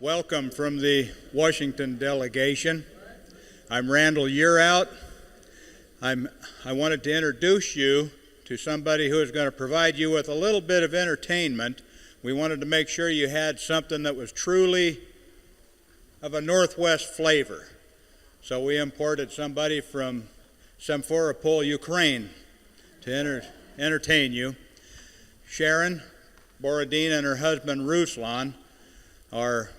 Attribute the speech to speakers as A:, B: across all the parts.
A: Welcome from the Washington delegation. I'm Randall Yearout. I wanted to introduce you to somebody who is going to provide you with a little bit of entertainment. We wanted to make sure you had something that was truly of a Northwest flavor. So we imported somebody from Simferopol, Ukraine, to entertain you. Sharon Borodina and her husband Ruslan are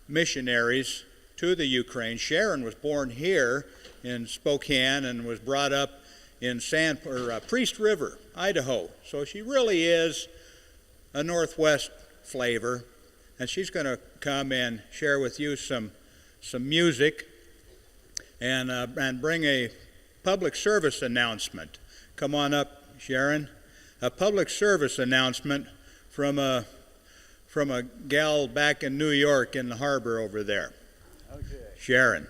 A: missionaries to the Ukraine. Sharon was born here in Spokane and was brought up in Priest River, Idaho. So she really is a Northwest flavor, and she's going to come and share with you some music and bring a public service announcement. Come on up, Sharon. A public service announcement from a gal back in New York in the harbor over there. Okay. Sharon.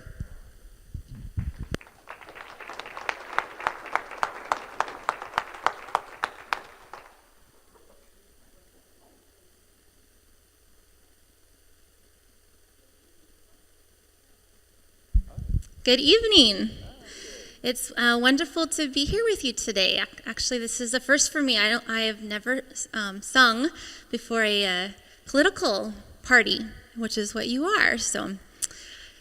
B: Good evening. It's wonderful to be here with you today. Actually, this is a first for me. I have never sung before a political party, which is what you are. So,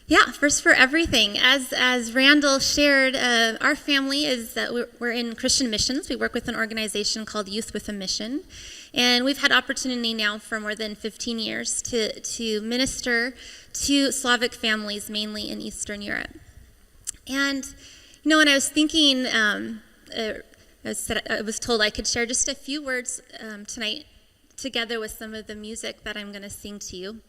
B: yeah, first for everything. As Randall shared, our family is that we're in Christian missions. We work with an organization called Youth with a Mission, and we've had opportunity now for more than 15 years to minister to Slavic families, mainly in Eastern Europe. And when I was thinking, I was told I could share just a few words tonight together with some of the music that I'm going to sing to you.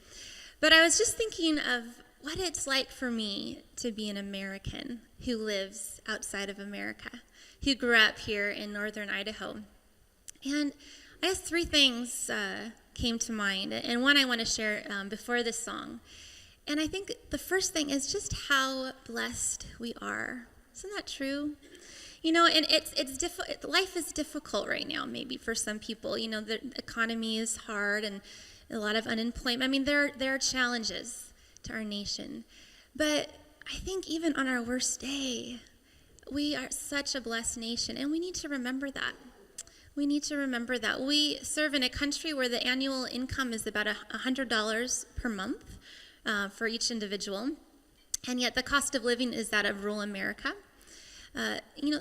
B: But I was just thinking of what it's like for me to be an American who lives outside of America, who grew up here in northern Idaho. And I guess three things came to mind, and one I want to share before this song. And I think the first thing is just how blessed we are. Isn't that true? And life is difficult right now, maybe for some people. The economy is hard and a lot of unemployment. I mean, there are challenges to our nation. But I think even on our worst day, we are such a blessed nation, and we need to remember that. We need to remember that. We serve in a country where the annual income is about $100 per month. For each individual, and yet the cost of living is that of rural America.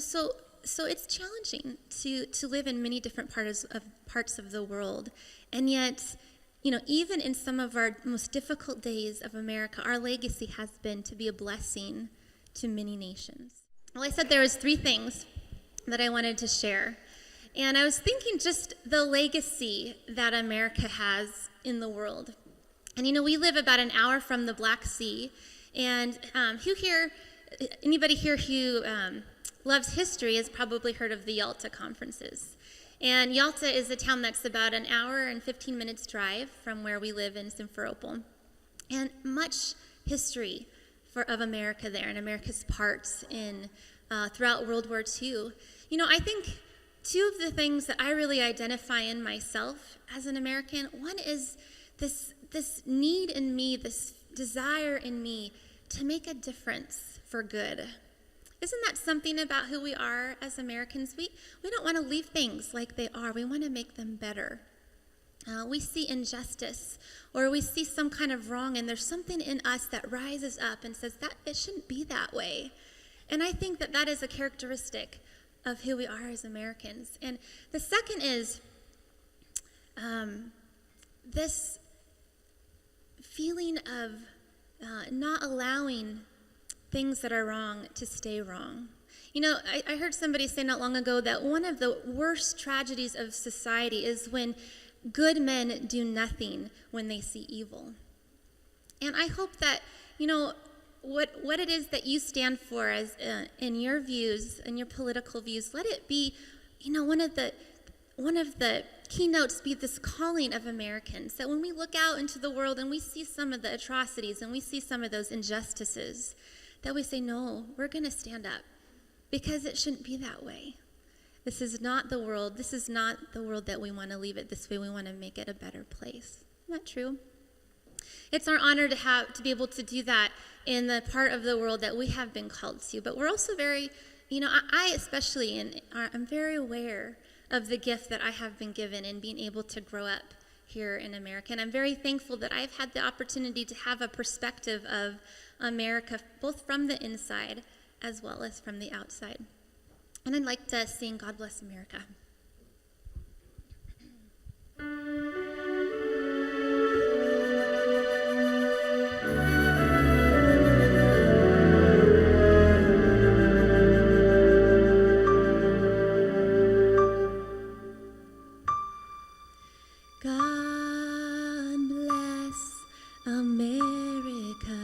B: So it's challenging to live in many different parts of the world, and yet, even in some of our most difficult days of America, our legacy has been to be a blessing to many nations. Well, I said there was three things that I wanted to share, and I was thinking just the legacy that America has in the world. And we live about an hour from the Black Sea, and anybody here who loves history has probably heard of the Yalta conferences. And Yalta is a town that's about an hour and 15 minutes drive from where we live in Simferopol. And much history of America there and America's parts in throughout World War II. I think two of the things that I really identify in myself as an American, one is this need in me, this desire in me to make a difference for good. Isn't that something about who we are as Americans? We don't want to leave things like they are. We want to make them better. We see injustice or we see some kind of wrong, and there's something in us that rises up and says that it shouldn't be that way. And I think that is a characteristic of who we are as Americans. And the second is this feeling of not allowing things that are wrong to stay wrong. I heard somebody say not long ago that one of the worst tragedies of society is when good men do nothing when they see evil. And I hope that, what it is that you stand for as in your views and your political views, let it be, one of the keynotes be this calling of Americans, that when we look out into the world and we see some of the atrocities and we see some of those injustices, that we say, no, we're going to stand up, because it shouldn't be that way. This is not the world. This is not the world that we want to leave it this way. We want to make it a better place. Isn't that true? It's our honor to be able to do that in the part of the world that we have been called to. But we're also very, I especially, I'm very aware of the gift that I have been given in being able to grow up here in America. And I'm very thankful that I've had the opportunity to have a perspective of America, both from the inside as well as from the outside. And I'd like to sing God Bless America. God bless America,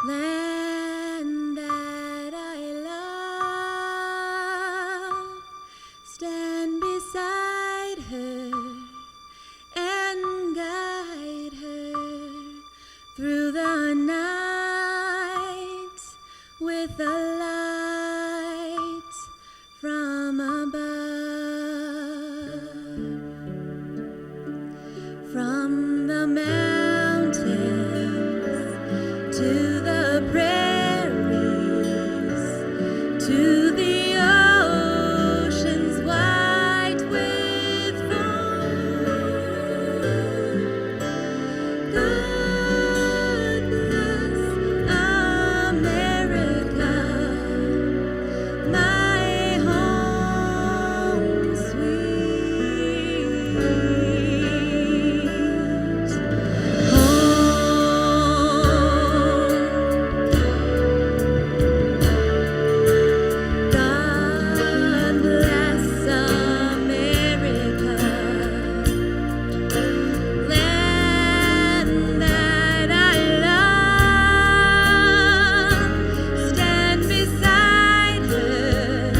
B: land that I love. Stand beside her and guide her through the night with a light from above. From the mountains to the prairies, to the oceans white with foam. God bless America, my home sweet. God bless America, land that I love. Stand beside her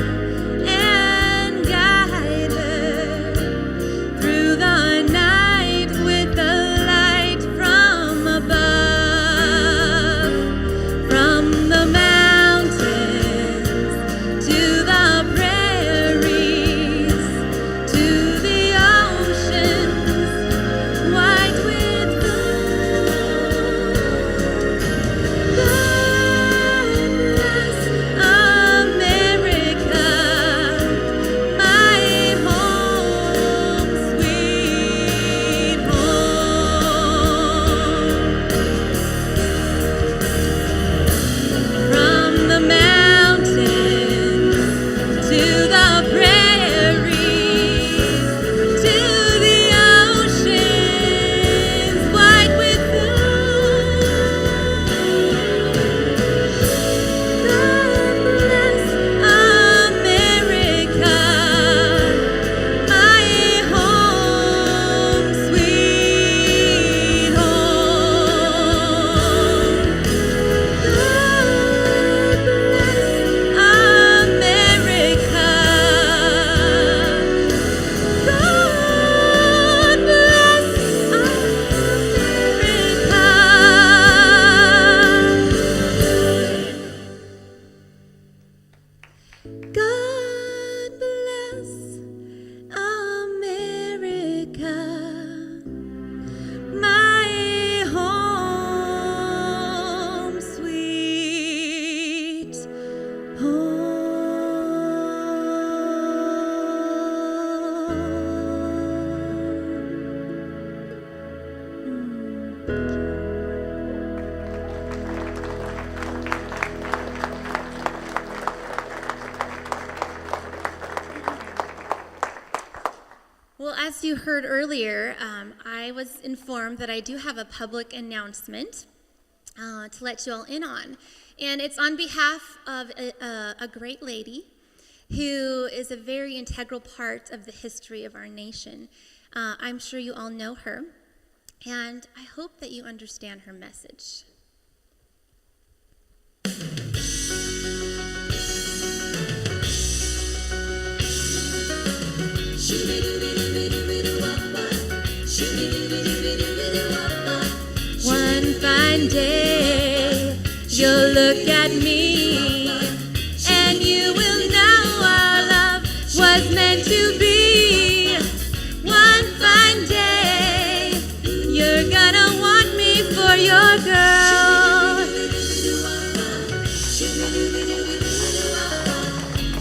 B: and guide her through the night with the light from above. From the mountains to the prairies, to the oceans white with foam. God bless America, my home sweet home. From the mountains to the prairies, to the oceans white with foam. God bless America, my home sweet home. God bless America. God bless America. God bless America, my home sweet Well, as you heard earlier, I was informed that I do have a public announcement to let you all in on. And it's on behalf of a great lady who is a very integral part of the history of our nation. I'm sure you all know her, and I hope that you understand her message. One fine day, you'll look at me, and you will know our love was meant to be. One fine day, your girl.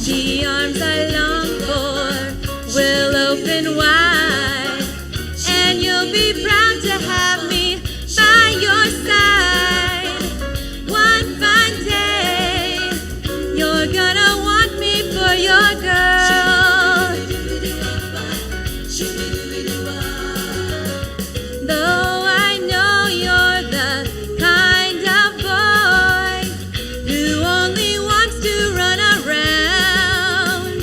B: The arms I long for will open wide, and you'll be proud to have me by your side. One fine day, you're gonna want me for your girl. Though I know you're the kind of boy who only wants to run around,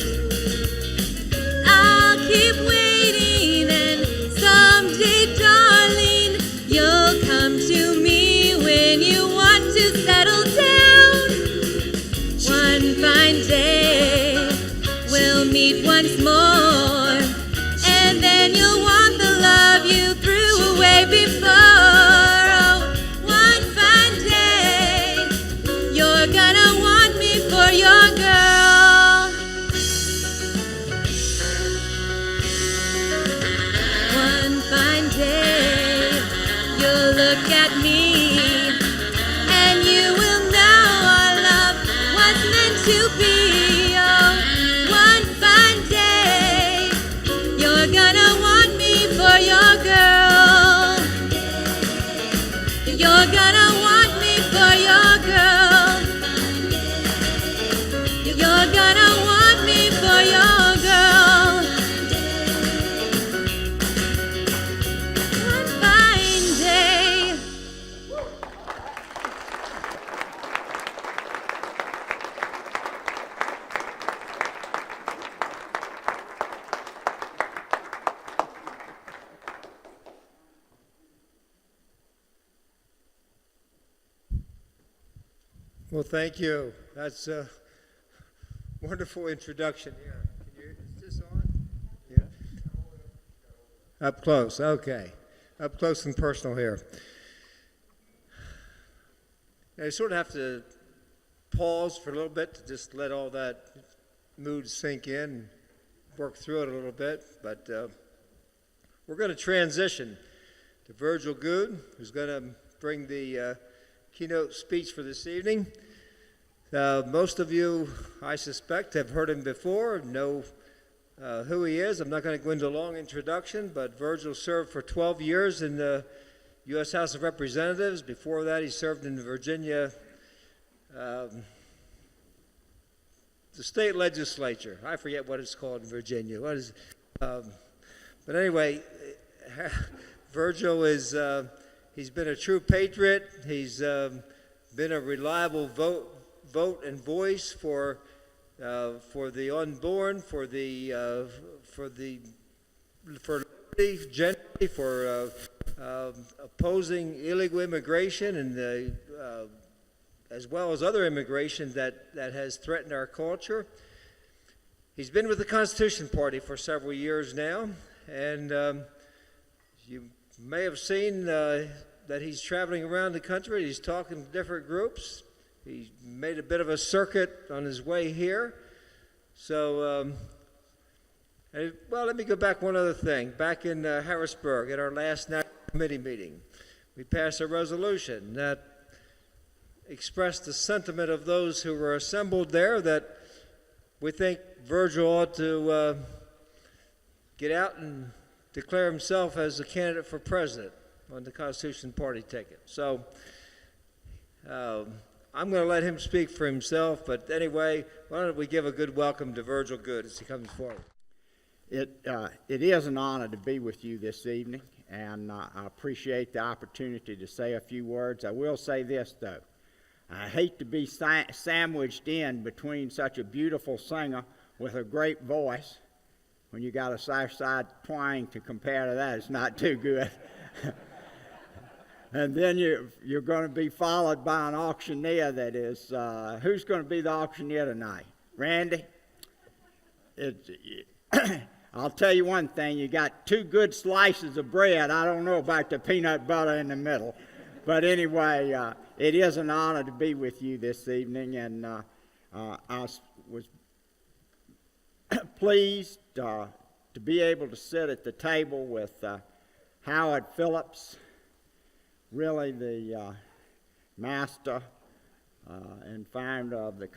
B: I'll keep waiting, and someday, darling, you'll come to me when you want to settle down. One fine day, we'll meet once more, and then you'll want the love you threw away before. Oh, one fine day, you're gonna want me for your girl. One fine day, you'll look at me, and you will know our love was meant to be. Oh, one fine day, you're gonna want me for your girl. You're gonna want me for your girl. You're gonna want me for your girl. One fine day.
C: Well, thank you. That's a wonderful introduction here. Is this on? Yeah. Up close, okay. Up close and personal here. Now, you sort of have to pause for a little bit to just let all that mood sink in and work through it a little bit. But we're going to transition to Virgil Goode, who's going to bring the keynote speech for this evening. Most of you, I suspect, have heard him before, know who he is. I'm not going to go into a long introduction, but Virgil served for 12 years in the U.S. House of Representatives. Before that, he served in Virginia, the state legislature. I forget what it's called in Virginia. What is? But anyway, Virgil is, he's been a true patriot. He's been a reliable vote and voice for the unborn, for liberty generally, for opposing illegal immigration, and as well as other immigration that has threatened our culture. He's been with the Constitution Party for several years now, and you may have seen that he's traveling around the country. He's talking to different groups. He made a bit of a circuit on his way here. So, well, let me go back one other thing. Back in Harrisburg at our last National Committee meeting, we passed a resolution that expressed the sentiment of those who were assembled there that we think Virgil ought to get out and declare himself as a candidate for president on the Constitution Party ticket. So I'm going to let him speak for himself, but anyway, why don't we give a good welcome to Virgil Goode as he comes forward.
D: It is an honor to be with you this evening, and I appreciate the opportunity to say a few words. I will say this, though. I hate to be sandwiched in between such a beautiful singer with a great voice. When you got a Southside twang to compare to that, it's not too good. And then you're going to be followed by an auctioneer that is, who's going to be the auctioneer tonight? Randy? I'll tell you one thing, you got two good slices of bread. I don't know about the peanut butter in the middle. But anyway, it is an honor to be with you this evening, and I was pleased to be able to sit at the table with Howard Phillips, really the master and founder of the,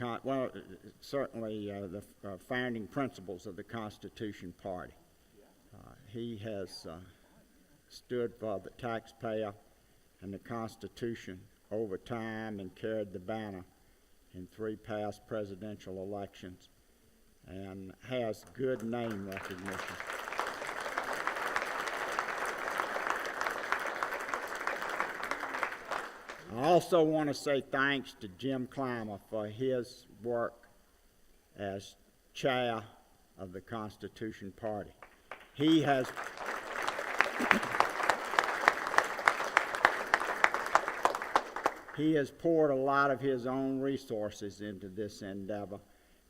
D: certainly the founding principles of the Constitution Party. He has stood for the taxpayer and the Constitution over time and carried the banner in 3 past presidential elections and has good name recognition. I also want to say thanks to Jim Clymer for his work as chair of the Constitution Party. He has poured a lot of his own resources into this endeavor,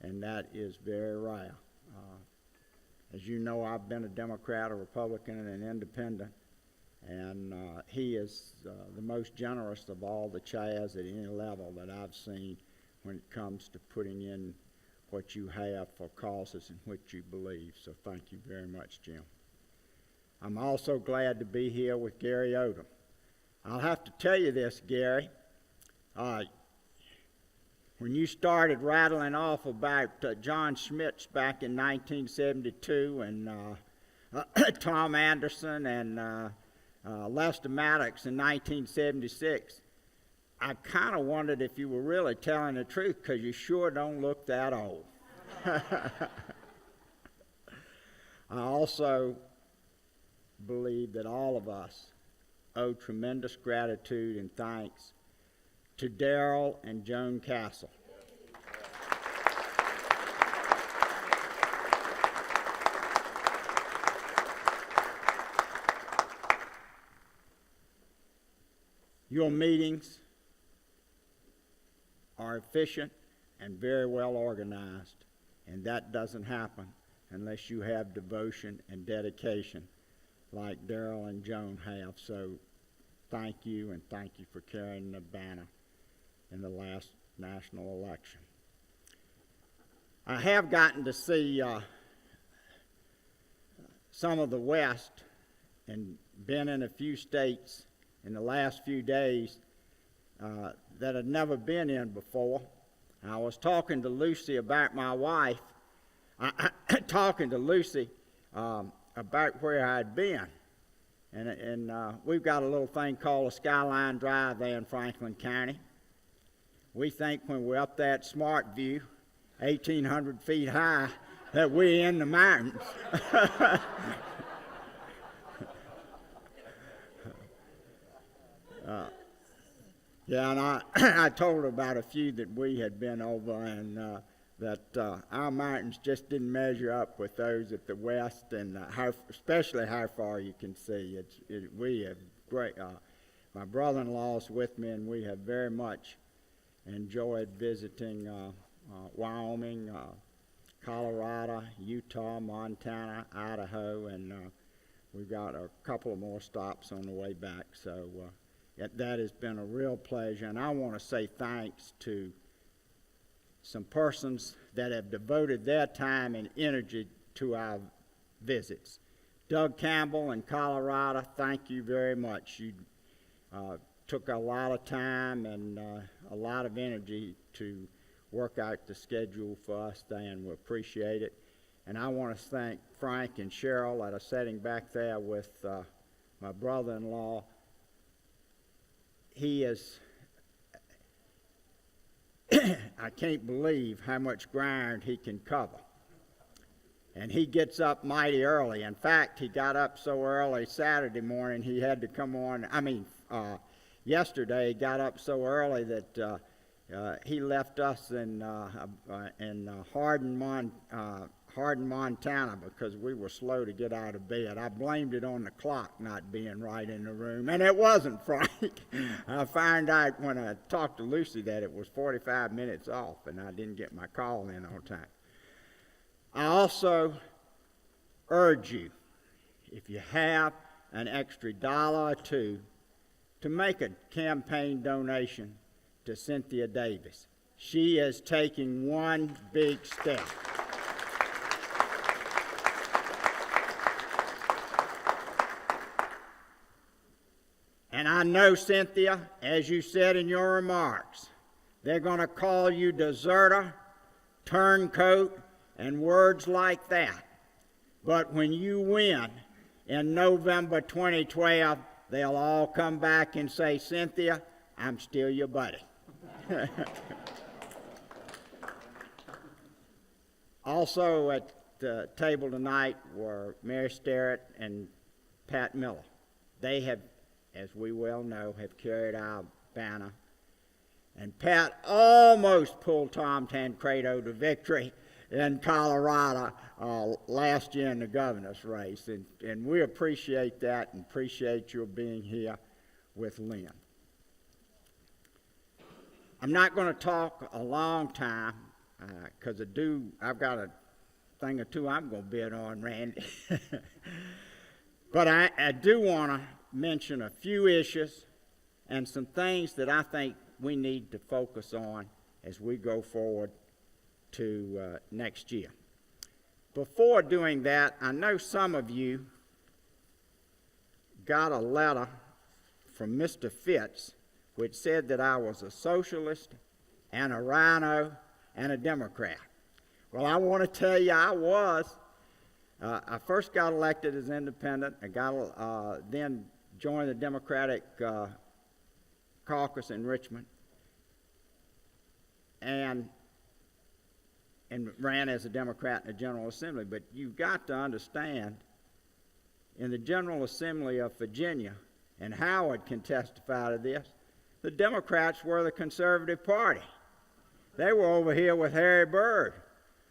D: and that is very rare. As you know, I've been a Democrat, a Republican, and an independent, and he is the most generous of all the chairs at any level that I've seen when it comes to putting in what you have for causes in which you believe. So thank you very much, Jim. I'm also glad to be here with Gary Odom. I'll have to tell you this, Gary. When you started rattling off about John Schmitz back in 1972 and Tom Anderson and Lester Maddox in 1976, I kind of wondered if you were really telling the truth, because you sure don't look that old. I also believe that all of us owe tremendous gratitude and thanks to Darrell and Joan Castle. Your meetings are efficient and very well organized, and that doesn't happen unless you have devotion and dedication like Darrell and Joan have. So thank you, and thank you for carrying the banner in the last national election. I have gotten to see some of the West and been in a few states in the last few days that I'd never been in before. I was talking to Lucy about my wife, talking to Lucy about where I'd been. And we've got a little thing called a Skyline Drive there in Franklin County. We think when we're up that Smart View, 1,800 feet high, that we're in the mountains. Yeah, and I told her about a few that we had been over, and that our mountains just didn't measure up with those at the west, and especially how far you can see. We have great. My brother-in-law's with me, and we have very much enjoyed visiting Wyoming, Colorado, Utah, Montana, Idaho, and we've got a couple of more stops on the way back. So that has been a real pleasure, and I want to say thanks to some persons that have devoted their time and energy to our visits. Doug Campbell in Colorado, thank you very much. You took a lot of time and a lot of energy to work out the schedule for us there, and we appreciate it. And I want to thank Frank and Cheryl that are sitting back there with my brother-in-law. He is, I can't believe how much ground he can cover. And he gets up mighty early. In fact, he got up so early Saturday morning he had to come on. Yesterday he got up so early that he left us in Hardin, Montana, because we were slow to get out of bed. I blamed it on the clock not being right in the room, and it wasn't, Frank. I found out when I talked to Lucy that it was 45 minutes off, and I didn't get my call in on time. I also urge you, if you have an extra $1 or $2, to make a campaign donation to Cynthia Davis. She is taking one big step. And I know, Cynthia, as you said in your remarks, they're going to call you deserter, turncoat, and words like that. But when you win in November 2012, they'll all come back and say, Cynthia, I'm still your buddy. Also at the table tonight were Mary Sterrett and Pat Miller. They have, as we well know, have carried our banner. And Pat almost pulled Tom Tancredo to victory in Colorado last year in the governor's race. And we appreciate that and appreciate your being here with Lynn. I'm not going to talk a long time because I've got a thing or two I'm going to bid on, Randy. But I do want to mention a few issues and some things that I think we need to focus on as we go forward to next year. Before doing that, I know some of you got a letter from Mr. Fitz which said that I was a socialist and a rhino and a Democrat. Well, I want to tell you I was. I first got elected as independent. I then joined the Democratic caucus in Richmond and ran as a Democrat in the General Assembly. But you've got to understand, in the General Assembly of Virginia, and Howard can testify to this, the Democrats were the conservative party. They were over here with Harry Byrd.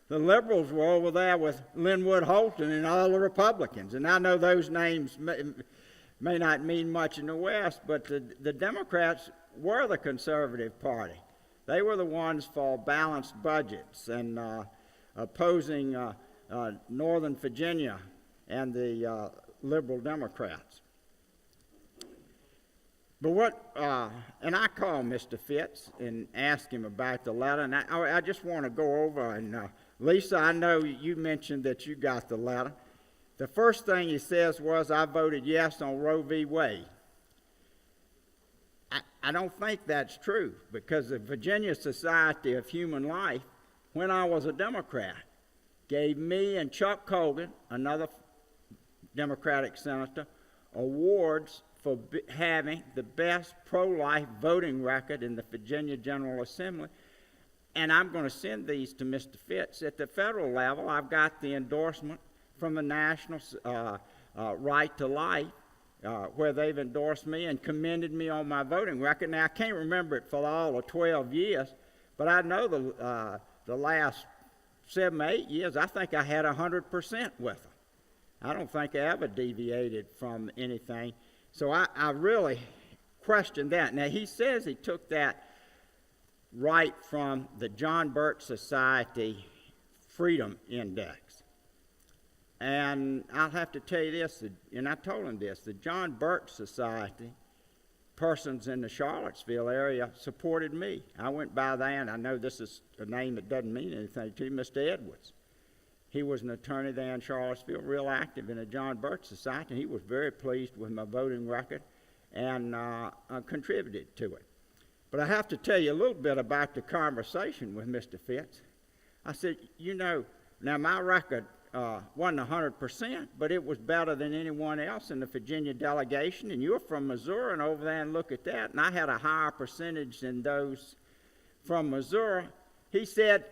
D: The liberals were over there with Linwood Holton and all the Republicans. And I know those names may not mean much in the West, but the Democrats were the conservative party. They were the ones for balanced budgets and opposing Northern Virginia and the liberal Democrats. But and I called Mr. Fitz and asked him about the letter, and I just want to go over, and Lisa, I know you mentioned that you got the letter. The first thing he says was, I voted yes on Roe v. Wade. I don't think that's true, because the Virginia Society of Human Life, when I was a Democrat, gave me and Chuck Colgan, another Democratic senator, awards for having the best pro-life voting record in the Virginia General Assembly. And I'm going to send these to Mr. Fitz. At the federal level, I've got the endorsement from the National Right to Life, where they've endorsed me and commended me on my voting record. Now, I can't remember it for all of 12 years, but I know the last 7 or 8 years, I think I had 100% with them. I don't think I ever deviated from anything. So I really question that. Now, he says he took that right from the John Birch Society Freedom Index. And I'll have to tell you this, and I told him this, the John Birch Society, persons in the Charlottesville area supported me. I went by there, and I know this is a name that doesn't mean anything to you, Mr. Edwards. He was an attorney there in Charlottesville, real active in the John Birch Society. He was very pleased with my voting record and contributed to it. But I have to tell you a little bit about the conversation with Mr. Fitz. I said, you know, now my record wasn't 100%, but it was better than anyone else in the Virginia delegation, and you're from Missouri, and over there and look at that, and I had a higher percentage than those from Missouri. He said,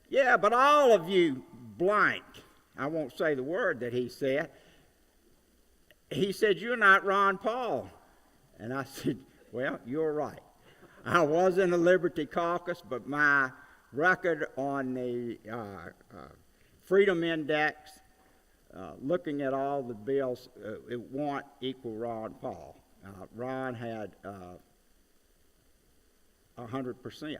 D: yeah, but all of you blank. I won't say the word that he said. He said, you're not Ron Paul. And I said, well, you're right. I was in the Liberty Caucus, but my record on the Freedom Index, looking at all the bills, it won't equal Ron Paul. Ron had 100%.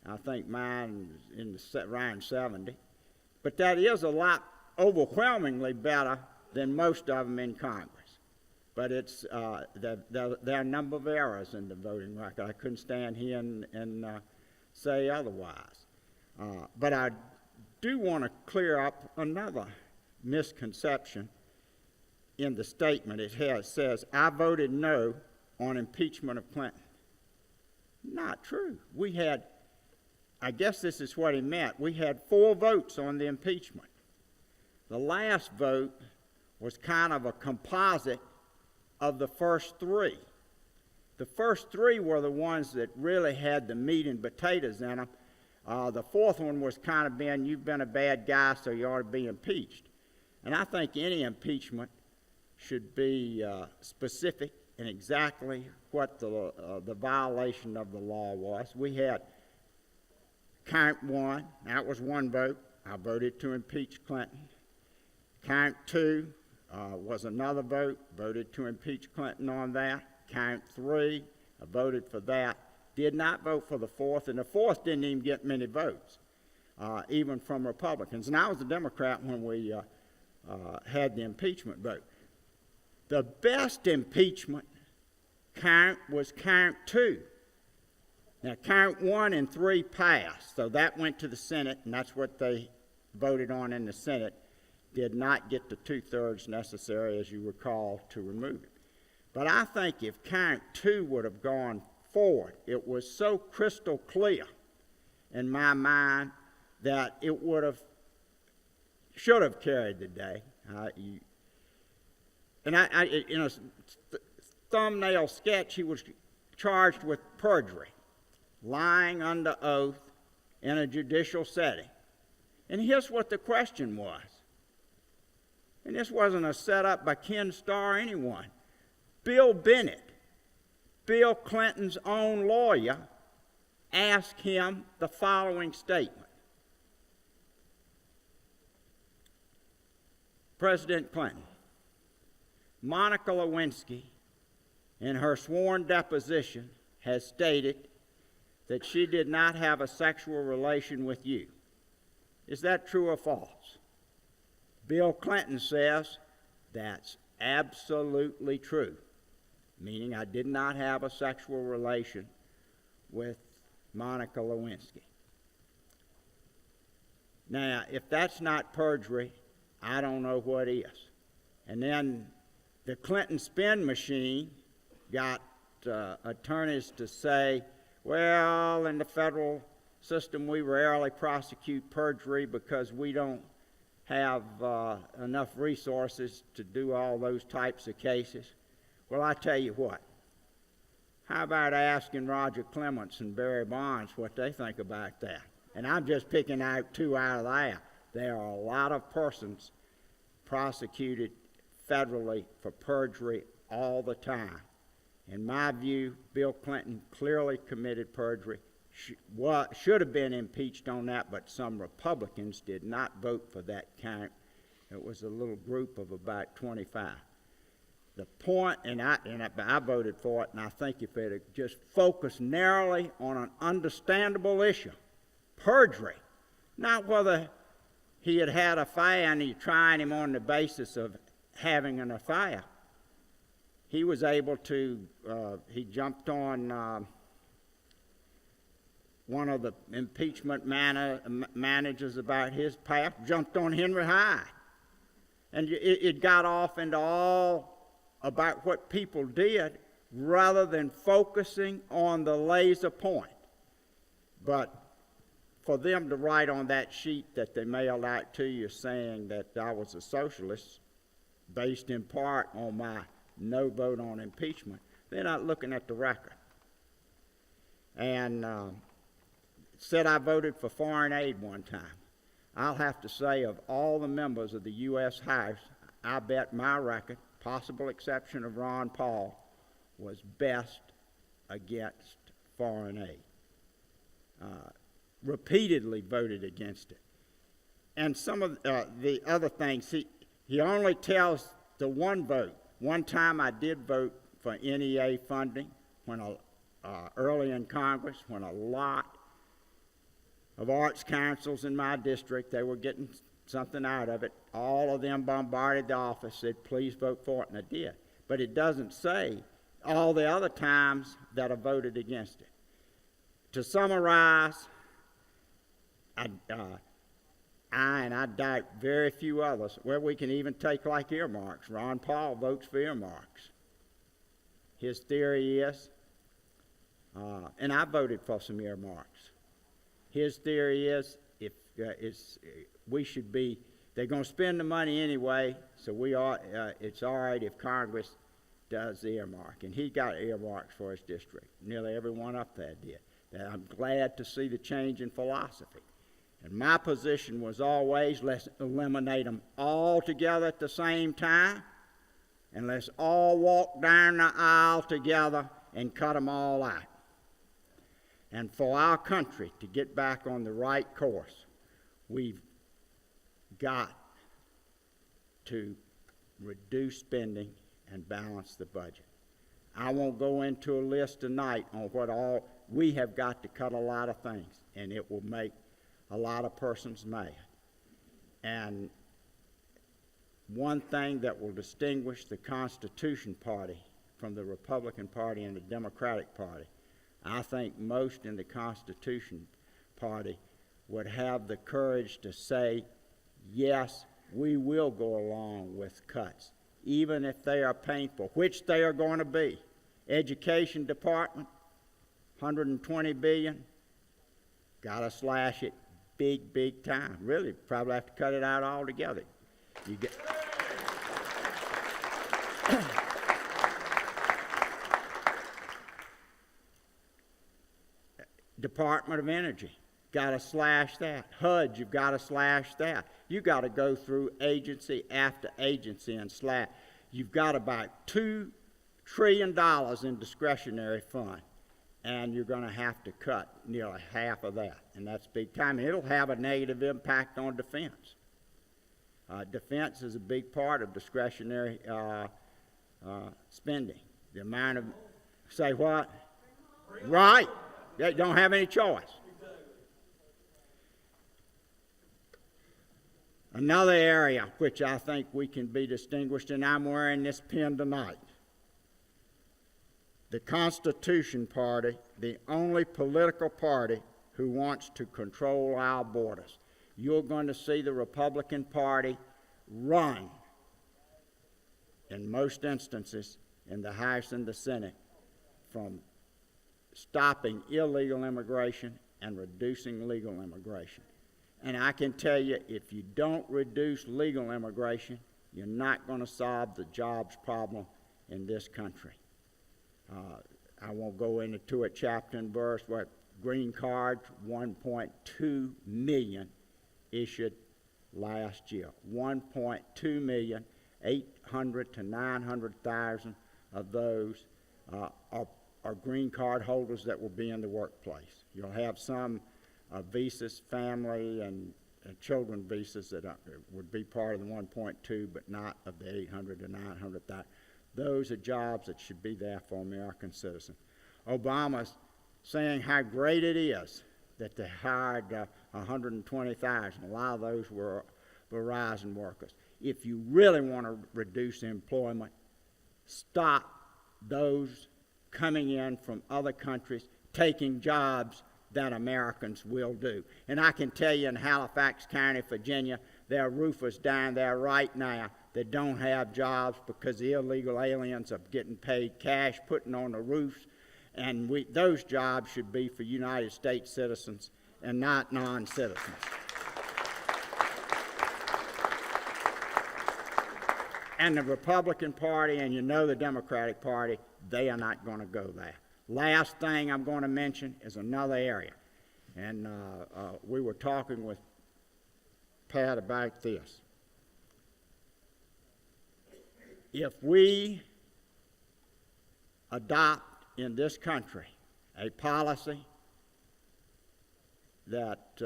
D: I think mine is in around 70. But that is a lot overwhelmingly better than most of them in Congress. But it's there are a number of errors in the voting record. I couldn't stand here and say otherwise. But I do want to clear up another misconception in the statement. It says, I voted no on impeachment of Clinton. Not true. We had, I guess this is what he meant, we had 4 votes on the impeachment. The last vote was kind of a composite of the first 3. The first 3 were the ones that really had the meat and potatoes in them. The 4th one was kind of being, you've been a bad guy, so you ought to be impeached. And I think any impeachment should be specific in exactly what the violation of the law was. We had count 1, that was 1 vote. I voted to impeach Clinton. Count 2 was another vote, voted to impeach Clinton on that. Count 3, I voted for that. Did not vote for the 4th, and the 4th didn't even get many votes, even from Republicans. And I was a Democrat when we had the impeachment vote. The best impeachment count was count 2. Now, count 1 and 3 passed, so that went to the Senate, and that's what they voted on in the Senate. Did not get the 2/3 necessary, as you recall, to remove it. But I think if count 2 would have gone forward, it was so crystal clear in my mind that it should have carried the day. In a thumbnail sketch, he was charged with perjury, lying under oath in a judicial setting. And here's what the question was. And this wasn't a setup by Ken Starr or anyone. Bill Bennett, Bill Clinton's own lawyer, asked him the following statement. President Clinton, Monica Lewinsky, in her sworn deposition, has stated that she did not have a sexual relation with you. Is that true or false? Bill Clinton says that's absolutely true, meaning I did not have a sexual relation with Monica Lewinsky. Now, if that's not perjury, I don't know what is. And then the Clinton spin machine got attorneys to say, well, in the federal system we rarely prosecute perjury because we don't have enough resources to do all those types of cases. Well, I tell you what, how about asking Roger Clements and Barry Bonds what they think about that? And I'm just picking out 2 out of there. There are a lot of persons prosecuted federally for perjury all the time. In my view, Bill Clinton clearly committed perjury, should have been impeached on that, but some Republicans did not vote for that count. It was a little group of about 25. The point, and I voted for it, and I think if it had just focused narrowly on an understandable issue, perjury, not whether he had had an affair and you're trying him on the basis of having an affair. He was able to, he jumped on one of the impeachment managers about his past, jumped on Henry Hyde. And it got off into all about what people did rather than focusing on the laser point. But for them to write on that sheet that they mailed out to you saying that I was a socialist, based in part on my no vote on impeachment, they're not looking at the record. And said I voted for foreign aid one time. I'll have to say of all the members of the U.S. House, I bet my record, possible exception of Ron Paul, was best against foreign aid. Repeatedly voted against it. And some of the other things, he only tells the one vote. One time I did vote for NEA funding when early in Congress, when a lot of arts councils in my district, they were getting something out of it. All of them bombarded the office, said, please vote for it, and I did. But it doesn't say all the other times that I voted against it. To summarize, I and I doubt very few others, well, we can even take like earmarks. Ron Paul votes for earmarks. His theory is, and I voted for some earmarks. His theory is, if we should be, they're going to spend the money anyway, so it's all right if Congress does the earmark. And he got earmarks for his district. Nearly everyone up there did. And I'm glad to see the change in philosophy. And my position was always, let's eliminate them all together at the same time, and let's all walk down the aisle together and cut them all out. And for our country to get back on the right course, we've got to reduce spending and balance the budget. I won't go into a list tonight on what all, we have got to cut a lot of things, and it will make a lot of persons mad. And one thing that will distinguish the Constitution Party from the Republican Party and the Democratic Party, I think most in the Constitution Party would have the courage to say, yes, we will go along with cuts, even if they are painful, which they are going to be. Education Department, $120 billion, got to slash it big time. Really, probably have to cut it out altogether. You get Department of Energy, got to slash that. HUD, you've got to slash that. You got to go through agency after agency and slash. You've got about $2 trillion in discretionary fund, and you're going to have to cut nearly half of that, and that's big time. It'll have a negative impact on defense. Defense is a big part of discretionary spending. The amount of, say what? Right. They don't have any choice. Another area which I think we can be distinguished, and I'm wearing this pin tonight. The Constitution Party, the only political party who wants to control our borders. You're going to see the Republican Party run, in most instances, in the House and the Senate, from stopping illegal immigration and reducing legal immigration. And I can tell you, if you don't reduce legal immigration, you're not going to solve the jobs problem in this country. I won't go into it chapter and verse, but green cards, 1.2 million issued last year. 1.2 million, 800 to 900,000 of those are green card holders that will be in the workplace. You'll have some visas, family and children visas that would be part of the 1.2, but not of the 800 to 900,000. Those are jobs that should be there for American citizens. Obama's saying how great it is that they hired 120,000. A lot of those were Verizon workers. If you really want to reduce employment, stop those coming in from other countries, taking jobs that Americans will do. And I can tell you in Halifax County, Virginia, there are roofers down there right now that don't have jobs because the illegal aliens are getting paid cash, putting on the roofs, and those jobs should be for United States citizens and not non-citizens. And the Republican Party, and you know the Democratic Party, they are not going to go there. Last thing I'm going to mention is another area. And we were talking with Pat about this. If we adopt in this country a policy that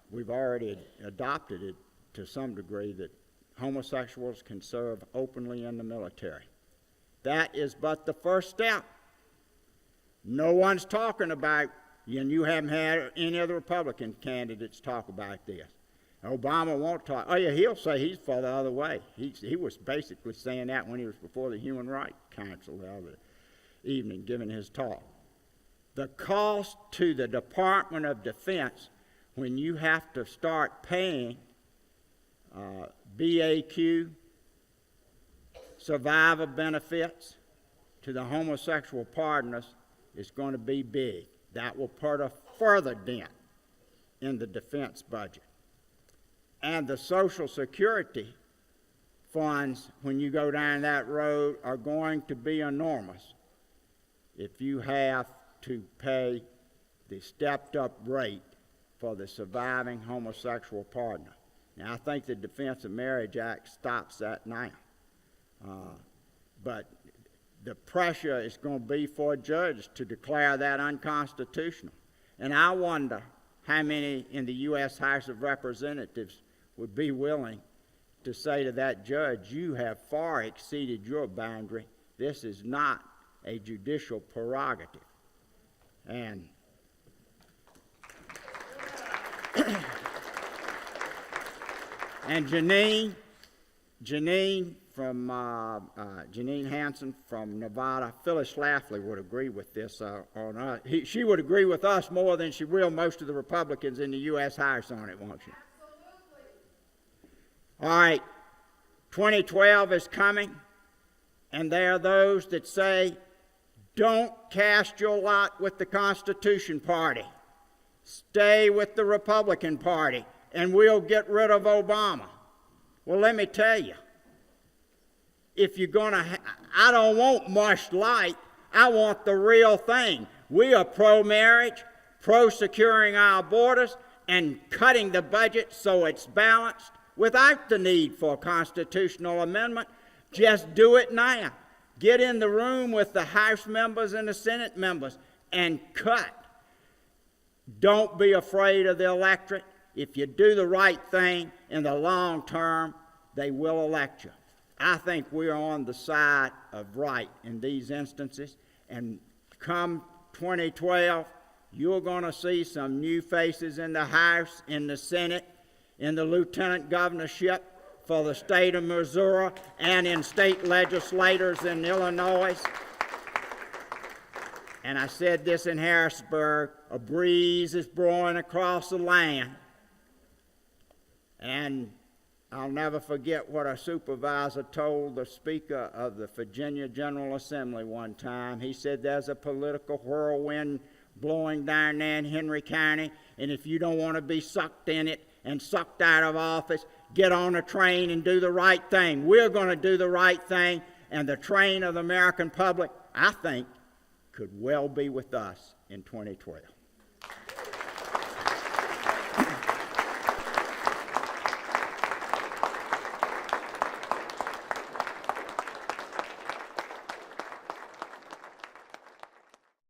D: we've already adopted it to some degree, that homosexuals can serve openly in the military, that is but the first step. No one's talking about, and you haven't had any of the Republican candidates talk about this. Obama won't talk. Oh, yeah, he'll say he's for the other way. He was basically saying that when he was before the Human Rights Council the other evening giving his talk. The cost to the Department of Defense when you have to start paying BAQ, survivor benefits to the homosexual partners is going to be big. That will put a further dent in the defense budget. And the Social Security funds, when you go down that road, are going to be enormous if you have to pay the stepped-up rate for the surviving homosexual partner. Now, I think the Defense of Marriage Act stops that now. But the pressure is going to be for a judge to declare that unconstitutional. And I wonder how many in the U.S. House of Representatives would be willing to say to that judge, you have far exceeded your boundary. This is not a judicial prerogative. And and Janine Hansen from Nevada, Phyllis Schlafly would agree with this on us. She would agree with us more than she will most of the Republicans in the U.S. House on it, won't she? Absolutely. All right, 2012 is coming, and there are those that say, don't cast your lot with the Constitution Party. Stay with the Republican Party, and we'll get rid of Obama. Well, let me tell you, if you're going to, I don't want mush light. I want the real thing. We are pro-marriage, pro-securing our borders, and cutting the budget so it's balanced without the need for a constitutional amendment. Just do it now. Get in the room with the House members and the Senate members and cut. Don't be afraid of the electorate. If you do the right thing in the long term, they will elect you. I think we're on the side of right in these instances, and come 2012, you're going to see some new faces in the House, in the Senate, in the lieutenant governorship for the state of Missouri, and in state legislators in Illinois. And I said this in Harrisburg, a breeze is blowing across the land. And I'll never forget what a supervisor told the Speaker of the Virginia General Assembly one time. He said, there's a political whirlwind blowing down there in Henry County, and if you don't want to be sucked in it and sucked out of office, get on a train and do the right thing. We're going to do the right thing, and the train of the American public, I think, could well be with us in 2012.